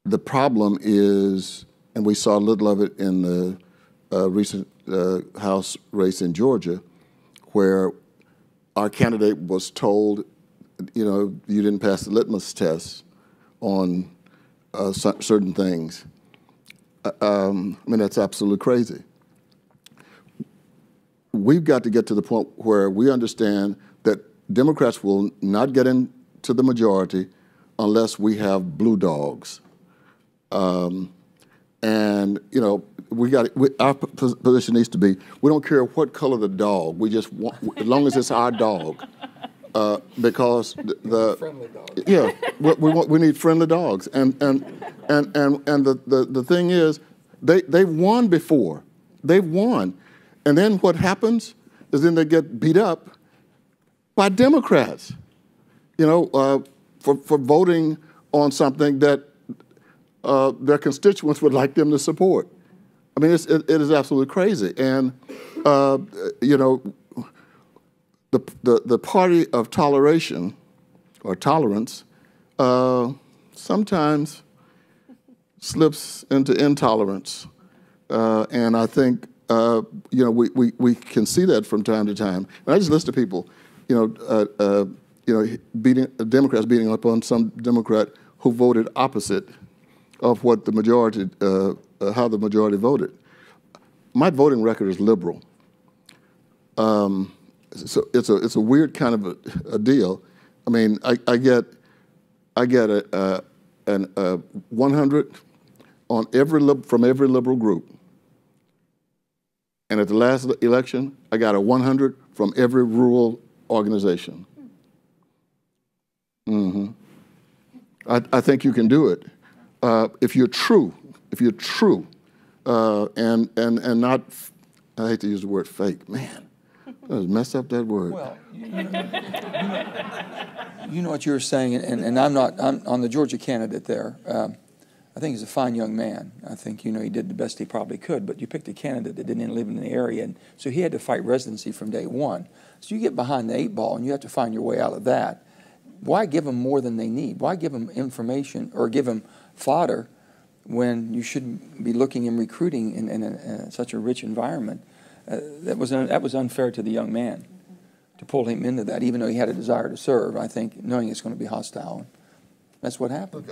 the problem is, and we saw a little of it in the recent House race in Georgia, where our candidate was told, you didn't pass the litmus test on certain things. I mean, that's absolutely crazy. We've got to get to the point where we understand that Democrats will not get into the majority unless we have blue dogs. And, our position needs to be, we don't care what color the dog, we just want, as long as it's our dog. Because friendly dogs. Yeah, we need friendly dogs. And the thing is, they've won before. They've won. And then what happens is then they get beat up by Democrats, for voting on something that their constituents would like them to support. I mean, it is absolutely crazy. And, the party of toleration or tolerance sometimes slips into intolerance. And I think, we can see that from time to time. And I just listen to people, Democrats beating up on some Democrat who voted opposite of what the majority, how the majority voted. My voting record is liberal. So it's a weird kind of a deal. I mean, I get a 100 on from every liberal group, and at the last election, I got a 100 from every rural organization. Mm-hmm. I think you can do it if you're true. If you're true, and not, I hate to use the word fake, man. Let's mess up that word. Well, you know what you're saying, and I'm on the Georgia candidate there. I think he's a fine young man. I think, he did the best he probably could, but you picked a candidate that didn't live in the area, and so he had to fight residency from day one. So you get behind the 8 ball, and you have to find your way out of that. Why give them more than they need? Why give them information or give them fodder when you should be looking and recruiting in such a rich environment? That was unfair to the young man to pull him into that, even though he had a desire to serve. I think knowing it's going to be hostile. That's what happened.